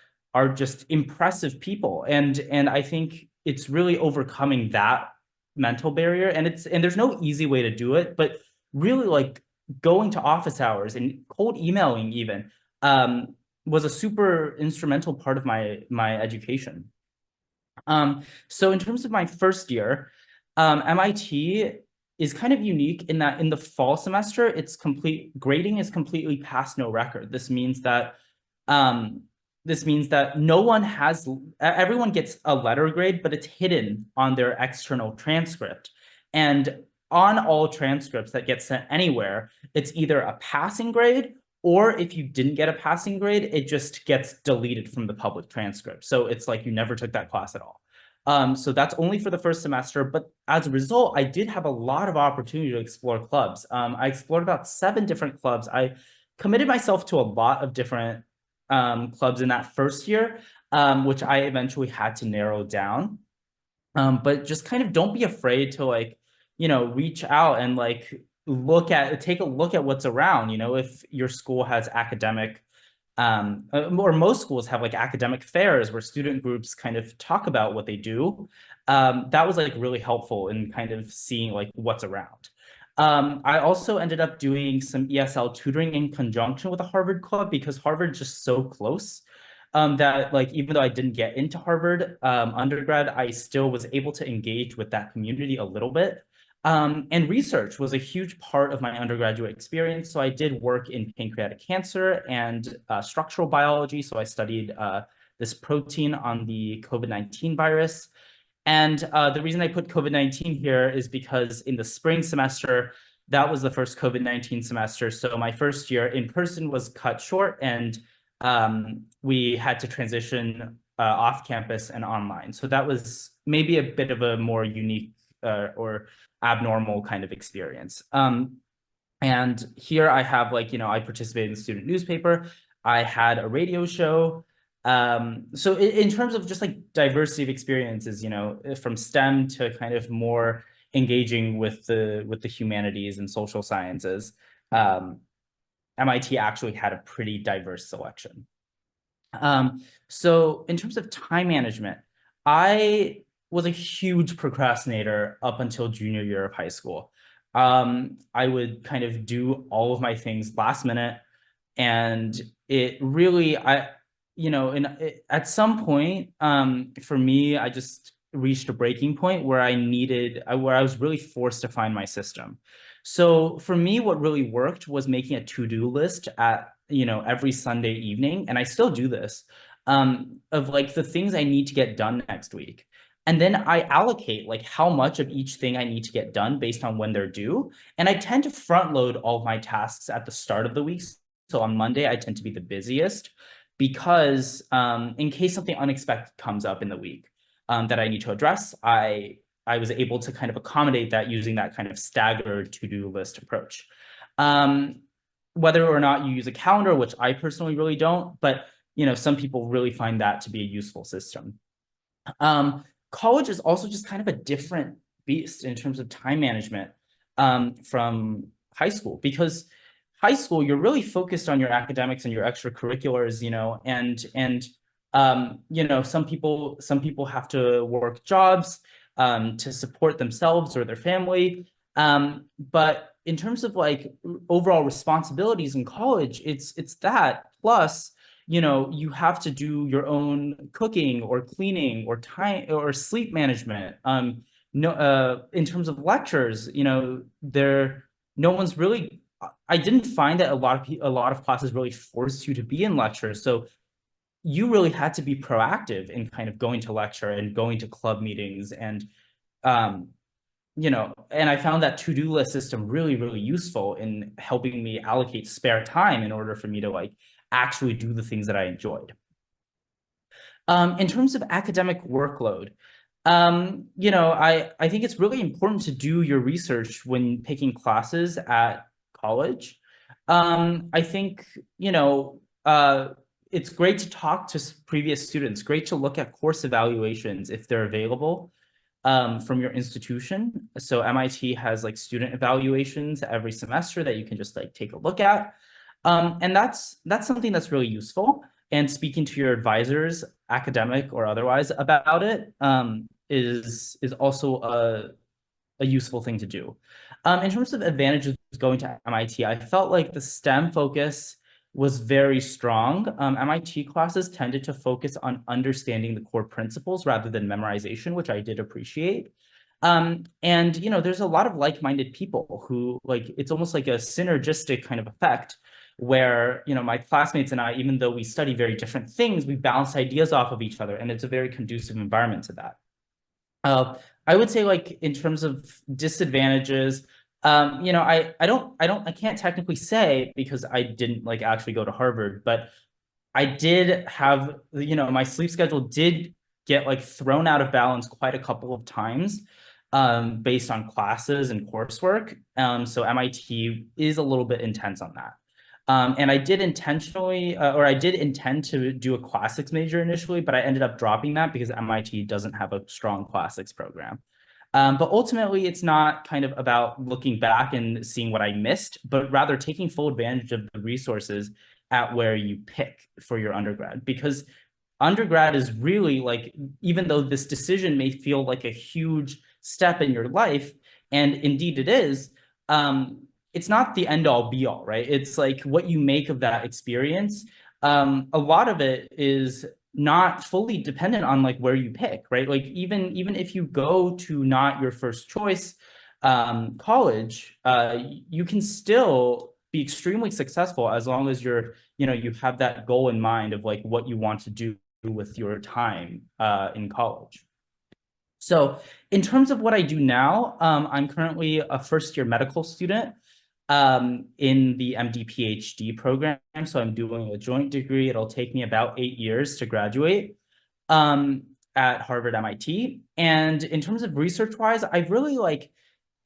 just impressive people. And I think it's really overcoming that mental barrier. And there's no easy way to do it, but really like going to office hours and cold emailing even, was a super instrumental part of my education. So in terms of my first year, MIT is kind of unique in that in the fall semester, grading is completely pass no record. Um, this means that everyone gets a letter grade, but it's hidden on their external transcript. And on all transcripts that get sent anywhere, it's either a passing grade, or if you didn't get a passing grade, it just gets deleted from the public transcript. So it's like you never took that class at all. So that's only for the first semester. But as a result, I did have a lot of opportunity to explore clubs. I explored about 7 different clubs. I committed myself to a lot of different clubs in that first year, which I eventually had to narrow down. But just kind of don't be afraid to reach out and take a look at what's around. If your school has or most schools have like academic fairs where student groups kind of talk about what they do. That was like really helpful in kind of seeing like what's around. I also ended up doing some ESL tutoring in conjunction with the Harvard Club because Harvard's just so close, that like even though I didn't get into Harvard undergrad, I still was able to engage with that community a little bit. And research was a huge part of my undergraduate experience. So I did work in pancreatic cancer and structural biology. So I studied this protein on the COVID-19 virus. And the reason I put COVID-19 here is because in the spring semester, that was the first COVID-19 semester. So my first year in person was cut short, and we had to transition off campus and online. So that was maybe a bit of a more unique or abnormal kind of experience. And here I have I participated in the student newspaper. I had a radio show. So in terms of just like diversity of experiences, from STEM to kind of more engaging with the humanities and social sciences, MIT actually had a pretty diverse selection. So in terms of time management, I was a huge procrastinator up until junior year of high school. I would kind of do all of my things last minute, and it really, at some point, for me, I just reached a breaking point where where I was really forced to find my system. So for me, what really worked was making a to-do list at every Sunday evening, and I still do this, of like the things I need to get done next week. And then I allocate like how much of each thing I need to get done based on when they're due. And I tend to front load all of my tasks at the start of the week. So on Monday, I tend to be the busiest because in case something unexpected comes up in the week that I need to address, I was able to kind of accommodate that using that kind of staggered to-do list approach. Whether or not you use a calendar, which I personally really don't, but some people really find that to be a useful system. College is also just kind of a different beast in terms of time management from high school, because high school, you're really focused on your academics and your extracurriculars, some people have to work jobs to support themselves or their family. But in terms of like overall responsibilities in college, it's that plus you have to do your own cooking or cleaning or time or sleep management. In terms of lectures, no one's really. I didn't find that a lot of classes really forced you to be in lectures, so you really had to be proactive in kind of going to lecture and going to club meetings and and I found that to-do list system really, really useful in helping me allocate spare time in order for me to like actually do the things that I enjoyed. In terms of academic workload, I think it's really important to do your research when picking classes at college. I think, it's great to talk to previous students, great to look at course evaluations if they're available from your institution. So MIT has like student evaluations every semester that you can just like take a look at. And that's something that's really useful. And speaking to your advisors, academic or otherwise, about it is also a useful thing to do. In terms of advantages going to MIT, I felt like the STEM focus was very strong. MIT classes tended to focus on understanding the core principles rather than memorization, which I did appreciate. And you know, there's a lot of like-minded people who like it's almost like a synergistic kind of effect where you know my classmates and I, even though we study very different things, we bounce ideas off of each other, and it's a very conducive environment to that. I would say like in terms of disadvantages, you know, I can't technically say because I didn't like actually go to Harvard, but I did have, you know, my sleep schedule did get like thrown out of balance quite a couple of times based on classes and coursework. So MIT is a little bit intense on that. And I did intentionally, or I did intend to do a classics major initially, but I ended up dropping that because MIT doesn't have a strong classics program. But ultimately, it's not kind of about looking back and seeing what I missed, but rather taking full advantage of the resources at where you pick for your undergrad. Because undergrad is really like, even though this decision may feel like a huge step in your life, and indeed it is, it's not the end all be all, right? It's like what you make of that experience. A lot of it is not fully dependent on like where you pick, right? Like even if you go to not your first choice college, you can still be extremely successful as long as you're, you know, you have that goal in mind of like what you want to do with your time in college. So in terms of what I do now, I'm currently a first year medical student in the MD PhD program. So I'm doing a joint degree. It'll take me about 8 years to graduate at Harvard MIT. And in terms of research wise, I've really like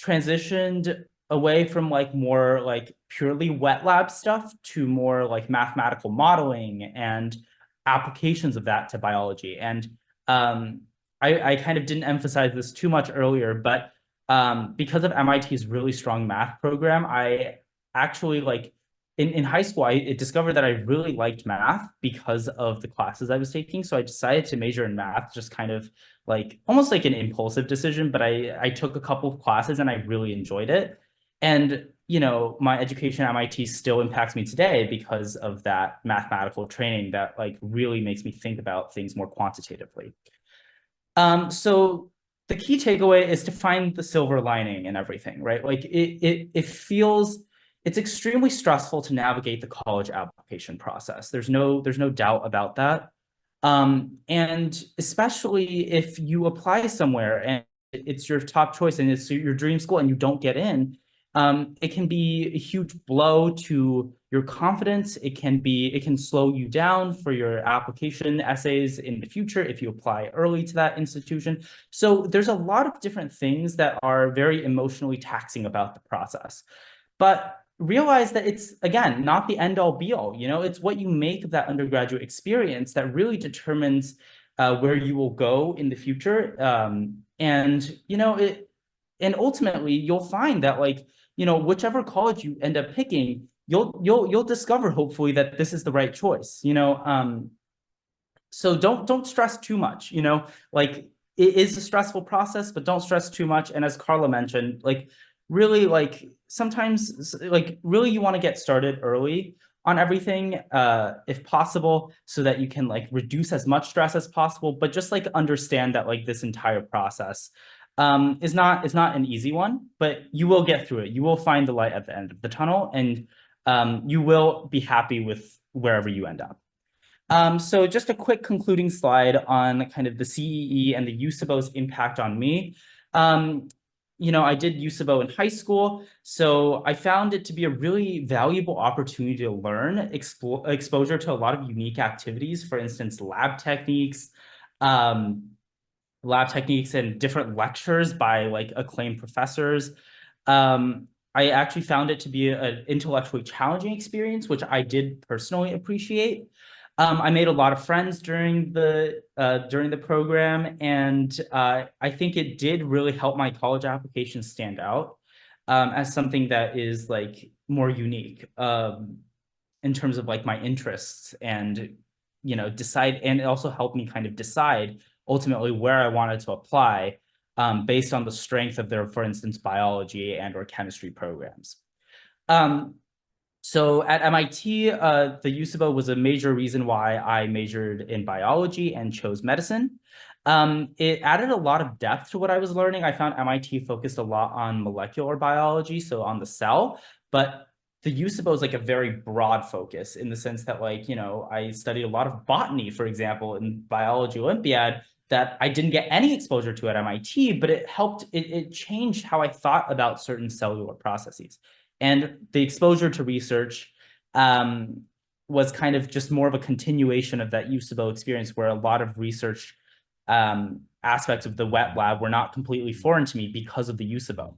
transitioned away from like more like purely wet lab stuff to more like mathematical modeling and applications of that to biology. And I kind of didn't emphasize this too much earlier, but because of MIT's really strong math program, I actually like in high school, I discovered that I really liked math because of the classes I was taking. So I decided to major in math, just kind of like almost like an impulsive decision, but I took a couple of classes and I really enjoyed it. And, you know, my education at MIT still impacts me today because of that mathematical training that like really makes me think about things more quantitatively. So the key takeaway is to find the silver lining in everything, right? Like it feels it's extremely stressful to navigate the college application process. There's no doubt about that. And especially if you apply somewhere and it's your top choice and it's your dream school and you don't get in, it can be a huge blow to your confidence. It can slow you down for your application essays in the future if you apply early to that institution. So there's a lot of different things that are very emotionally taxing about the process. But realize that it's, again, not the end all be all. You know, it's what you make of that undergraduate experience that really determines where you will go in the future. And, you know, and ultimately you'll find that like, you know, whichever college you end up picking, you'll discover hopefully that this is the right choice, you know. So don't stress too much, you know, like it is a stressful process, but don't stress too much. And as Carla mentioned, like really like sometimes like really you want to get started early on everything if possible so that you can like reduce as much stress as possible, but just like understand that like this entire process is not an easy one, but you will get through it. You will find the light at the end of the tunnel, and you will be happy with wherever you end up. So just a quick concluding slide on kind of the CEE and the USABO's impact on me. You know, I did USABO in high school, so I found it to be a really valuable opportunity to learn exposure to a lot of unique activities. For instance, lab techniques and different lectures by like acclaimed professors. I actually found it to be an intellectually challenging experience, which I did personally appreciate. I made a lot of friends during the program, and I think it did really help my college application stand out as something that is like more unique in terms of like my interests, and decide, and it also helped me kind of decide ultimately where I wanted to apply based on the strength of their, for instance, biology and or chemistry programs. Um, so at MIT, the USIBO was a major reason why I majored in biology and chose medicine. It added a lot of depth to what I was learning. I found MIT focused a lot on molecular biology, so on the cell, but the USIBO is like a very broad focus in the sense that, like, I studied a lot of botany, for example, in biology Olympiad that I didn't get any exposure to at MIT, but it changed how I thought about certain cellular processes. And the exposure to research was kind of just more of a continuation of that USIBO experience, where a lot of research aspects of the wet lab were not completely foreign to me because of the USIBO.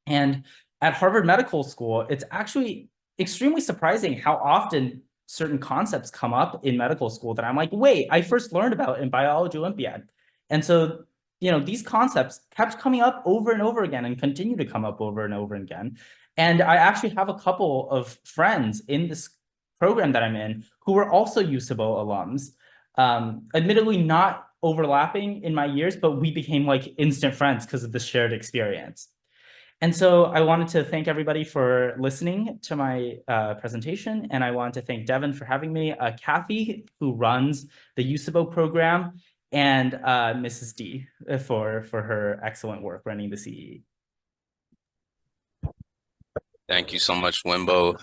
And at Harvard Medical School, it's actually extremely surprising how often certain concepts come up in medical school that I'm like, wait, I first learned about in biology Olympiad. And so, these concepts kept coming up over and over again and continue to come up over and over again. And I actually have a couple of friends in this program that I'm in who were also USIBO alums. Admittedly, not overlapping in my years, but we became like instant friends because of the shared experience. And so I wanted to thank everybody for listening to my presentation, and I want to thank Devin for having me, Kathy, who runs the USIBO program, and Mrs. D for her excellent work running the CE. Thank you so much, Wimbo.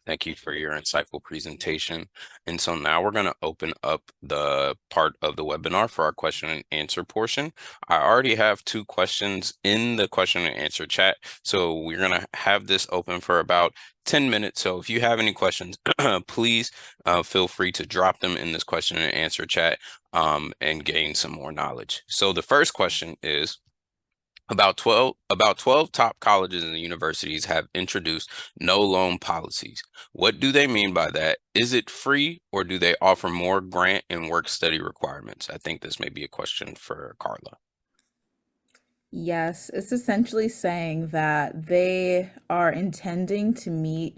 Thank you for your insightful presentation. And so now we're going to open up the part of the webinar for our question and answer portion. I already have 2 questions in the question and answer chat, so we're going to have this open for about 10 minutes. So if you have any questions, please feel free to drop them in this question and answer chat and gain some more knowledge. So the first question is, about 12 top colleges and universities have introduced no loan policies. What do they mean by that? Is it free, or do they offer more grant and work study requirements? I think this may be a question for Carla. Yes, it's essentially saying that they are intending to meet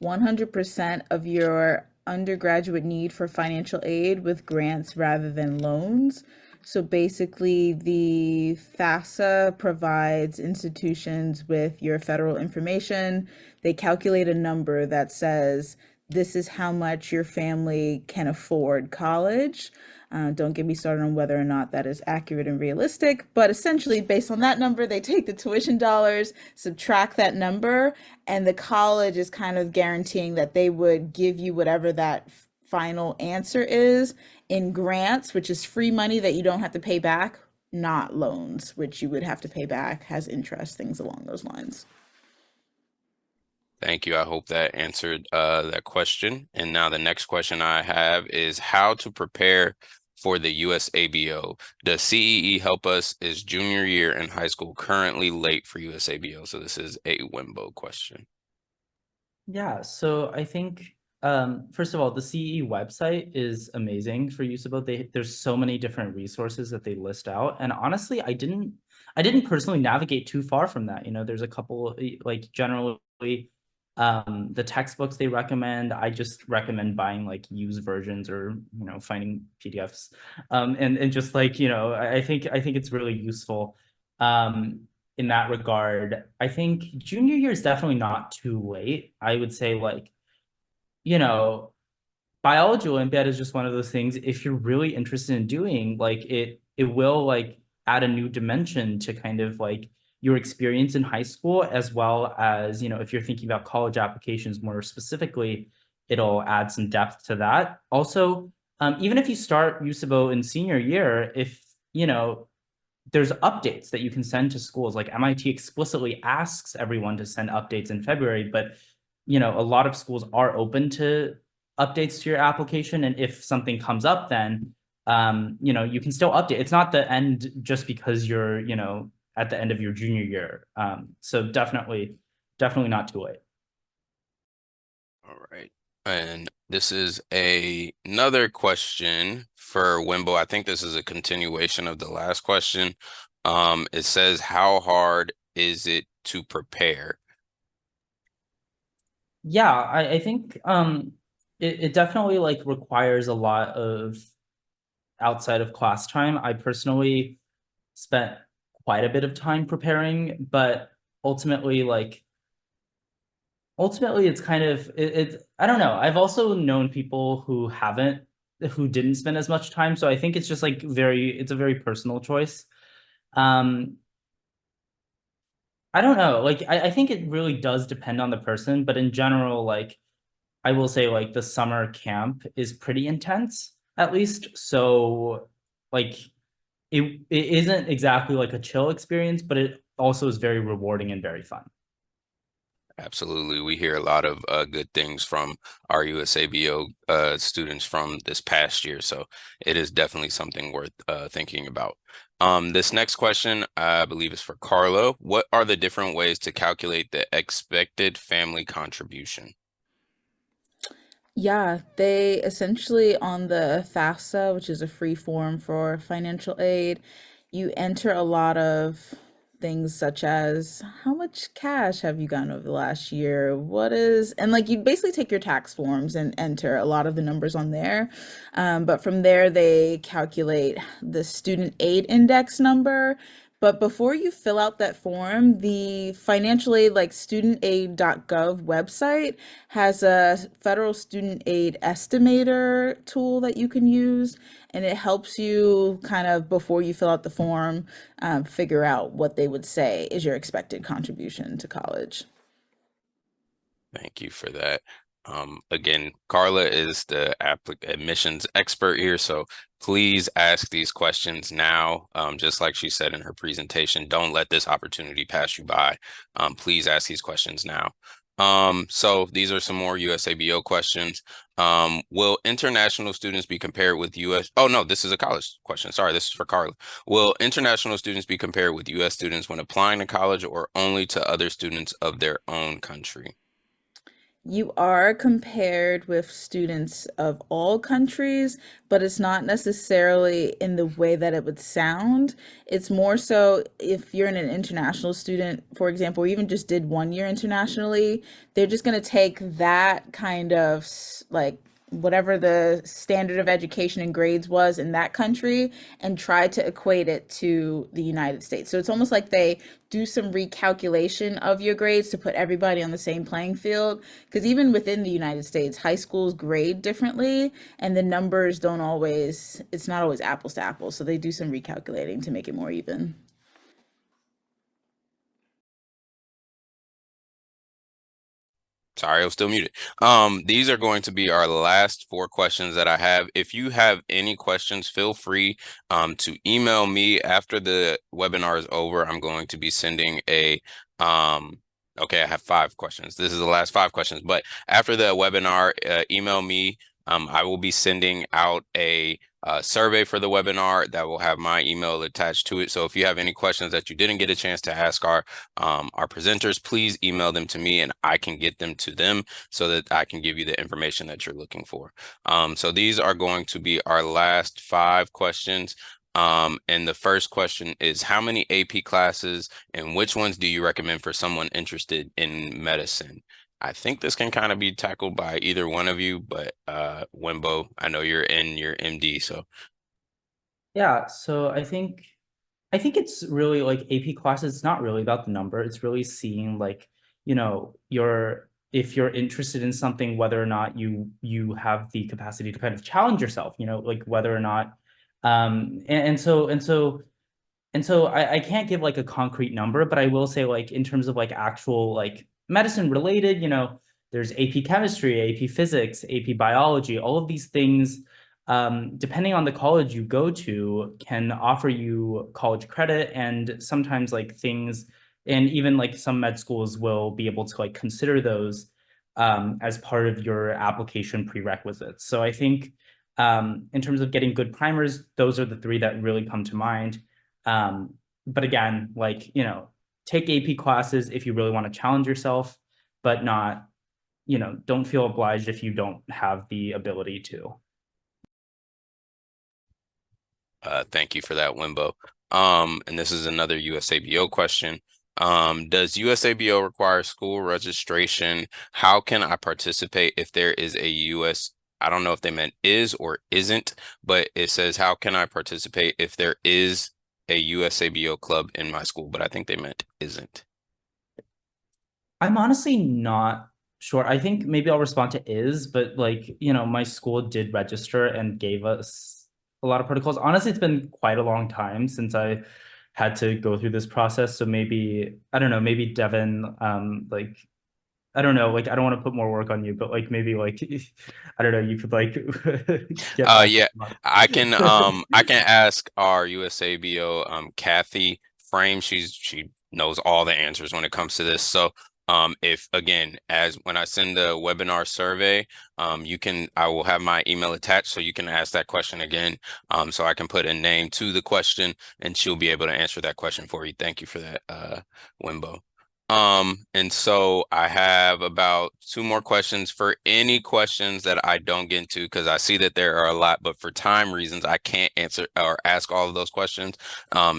100% of your undergraduate need for financial aid with grants rather than loans. So basically, the FAFSA provides institutions with your federal information. They calculate a number that says this is how much your family can afford college. Don't get me started on whether or not that is accurate and realistic, but essentially, based on that number, they take the tuition dollars, subtract that number, and the college is kind of guaranteeing that they would give you whatever that final answer is in grants, which is free money that you don't have to pay back, not loans, which you would have to pay back, has interest, things along those lines. Thank you. I hope that answered that question. And now the next question I have is how to prepare for the USABO. Does CEE help us? Is junior year in high school currently late for USABO? So this is a Wimbo question. Yeah, so I think first of all, the CE website is amazing for USIBO. There's so many different resources that they list out, and honestly, I didn't personally navigate too far from that. There's a couple, like, generally the textbooks they recommend. I just recommend buying like used versions, or finding PDFs, and just like I think it's really useful in that regard. I think junior year is definitely not too late. I would say, like, biology Olympiad is just one of those things. If you're really interested in doing, like, it will like add a new dimension to kind of like your experience in high school, as well as, if you're thinking about college applications more specifically, it'll add some depth to that. Also, even if you start USIBO in senior year, if there's updates that you can send to schools. Like, MIT explicitly asks everyone to send updates in February, but a lot of schools are open to updates to your application. And if something comes up, then you can still update. It's not the end just because you're at the end of your junior year. So definitely not too late. All right. And This is another question for Wimbo. I think this is a continuation of the last question. It says, how hard is it to prepare? Yeah, I think it definitely like requires a lot of outside of class time. I personally spent quite a bit of time preparing, but ultimately like ultimately it's kind of I don't know. I've also known people who didn't spend as much time, so I think it's just like it's a very personal choice. Um I don't know. Like I think it really does depend on the person, but in general, like I will say like the summer camp is pretty intense, at least. So like it isn't exactly like a chill experience, but it also is very rewarding and very fun. Absolutely. We hear a lot of good things from our USABO students from this past year. So it is definitely something worth thinking about. This next question, I believe, is for Carla. What are the different ways to calculate the expected family contribution? Yeah, they essentially on the FAFSA, which is a free form for financial aid, you enter a lot of things such as how much cash have you gotten over the last year? What is, and like you basically take your tax forms and enter a lot of the numbers on there. But from there, they calculate the student aid index number. But before you fill out that form, the financial aid, like studentaid.gov website, has a federal student aid estimator tool that you can use, and it helps you kind of before you fill out the form, figure out what they would say is your expected contribution to college. Thank you for that. Again, Carla is the admissions expert here, so please ask these questions now. Just like she said in her presentation, don't let this opportunity pass you by. Please ask these questions now. So these are some more USABO questions. Will international students be compared with US? Oh, no, this is a college question. Sorry, this is for Carla. Will international students be compared with US students when applying to college or only to other students of their own country? You are compared with students of all countries, but it's not necessarily in the way that it would sound. It's more so if you're an international student, for example, or even just did 1 year internationally, they're just going to take that kind of like whatever the standard of education and grades was in that country and try to equate it to the United States. So it's almost like they do some recalculation of your grades to put everybody on the same playing field. Because even within the United States, high schools grade differently, and the numbers don't always, it's not always apples to apples. So they do some recalculating to make it more even. Sorry, I was still muted. These are going to be our last four questions that I have. If you have any questions, feel free to email me after the webinar is over. I'm going to be sending okay, I have five questions. This is the last five questions, but after the webinar, email me. I will be sending out a survey for the webinar that will have my email attached to it. So if you have any questions that you didn't get a chance to ask our presenters, please email them to me and I can get them to them so that I can give you the information that you're looking for. So these are going to be our last five questions. And the first question is, how many AP classes and which ones do you recommend for someone interested in medicine? I think this can kind of be tackled by either one of you, but Wimbo, I know you're in your MD, so Yeah, so I think it's really like AP classes, it's not really about the number. It's really seeing like, your if you're interested in something, whether or not you have the capacity to kind of challenge yourself, like whether or not and so I can't give like a concrete number, but I will say like in terms of like actual like medicine related, there's AP chemistry, AP physics, AP biology, all of these things, depending on the college you go to, can offer you college credit and sometimes like things, and even like some med schools will be able to like consider those as part of your application prerequisites. So I think in terms of getting good primers, those are the three that really come to mind. But again, like, take AP classes if you really want to challenge yourself, but not don't feel obliged if you don't have the ability to. Thank you for that, Wimbo. And this is another USABO question. Does USABO require school registration? How can I participate if there is a I don't know if they meant is or isn't, but it says, how can I participate if there is a USABO club in my school? But I think they meant isn't. I'm honestly not sure. I think maybe I'll respond to is, but my school did register and gave us a lot of protocols. Honestly, it's been quite a long time since I had to go through this process. So maybe, I don't know, maybe Devin, I don't know, I don't want to put more work on you, but maybe I don't know, you could get back. Yeah, I can ask our USABO Kathy Frame. She knows all the answers when it comes to this. So if again, as when I send the webinar survey, I will have my email attached so you can ask that question again. So I can put a name to the question and she'll be able to answer that question for you. Thank you for that, Wimbo. And so I have about 2 more questions. For any questions that I don't get into, because I see that there are a lot, but for time reasons, I can't answer or ask all of those questions.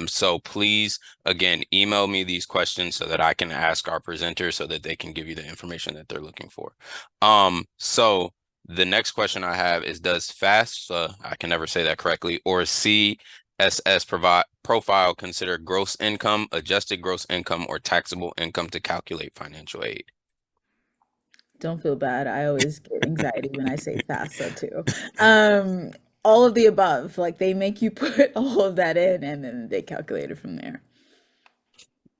So please, again, email me these questions so that I can ask our presenters so that they can give you the information that they're looking for. So the next question I have is, does FAFSA, I can never say that correctly, or CSS profile consider gross income, adjusted gross income, or taxable income to calculate financial aid? Don't feel bad. I always get anxiety when I say FAFSA too. All of the above, like they make you put all of that in and then they calculate it from there.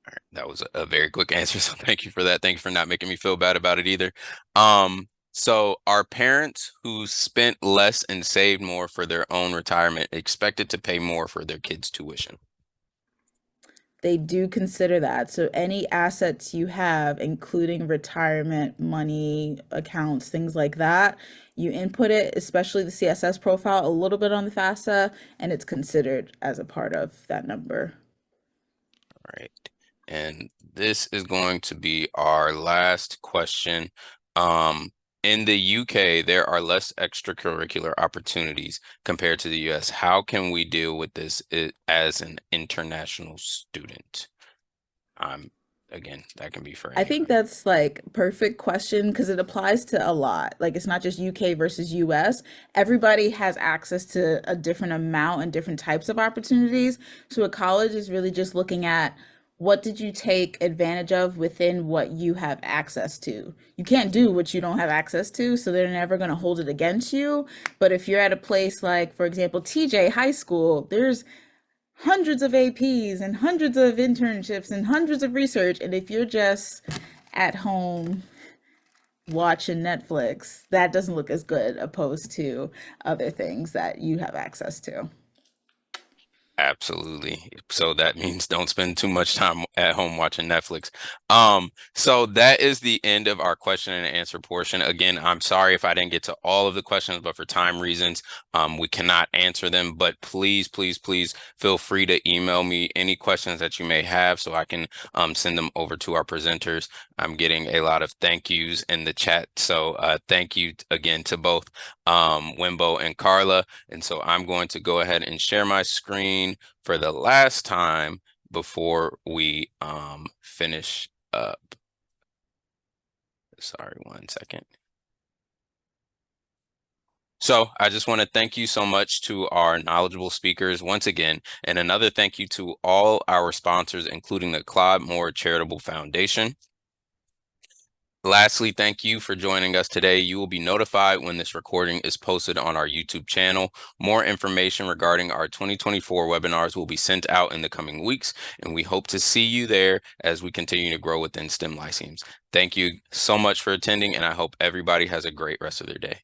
All right, that was a very quick answer, so thank you for that. Thank you for not making me feel bad about it either. So are parents who spent less and saved more for their own retirement expected to pay more for their kids' tuition? They do consider that. So any assets you have, including retirement, money, accounts, things like that, you input it, especially the CSS profile, a little bit on the FAFSA, and it's considered as a part of that number. All right. And this is going to be our last question. In the UK, there are less extracurricular opportunities compared to the US. How can we deal with this as an international student? Again, that can be for I think anybody. that's like perfect question because it applies to a lot. Like it's not just UK versus US. Everybody has access to a different amount and different types of opportunities. So a college is really just looking at what did you take advantage of within what you have access to. You can't do what you don't have access to, so they're never going to hold it against you. But if you're at a place like, for example, TJ High School, there's hundreds of APs and hundreds of internships and hundreds of research. And if you're just at home watching Netflix, that doesn't look as good opposed to other things that you have access to. Absolutely. So that means don't spend too much time at home watching Netflix. So that is the end of our question and answer portion. Again, I'm sorry if I didn't get to all of the questions, but for time reasons, we cannot answer them. But please, please, please feel free to email me any questions that you may have so I can send them over to our presenters. I'm getting a lot of thank yous in the chat. So thank you again to both Wimbo and Carla. And so I'm going to go ahead and share my screen for the last time before we finish up. Sorry, 1 second. So I just want to thank you so much to our knowledgeable speakers once again, and another thank you to all our sponsors, including the Claude Moore Charitable Foundation. Lastly, thank you for joining us today. You will be notified when this recording is posted on our YouTube channel. More information regarding our 2024 webinars will be sent out in the coming weeks, and we hope to see you there as we continue to grow within STEM Lyceums. Thank you so much for attending, and I hope everybody has a great rest of their day.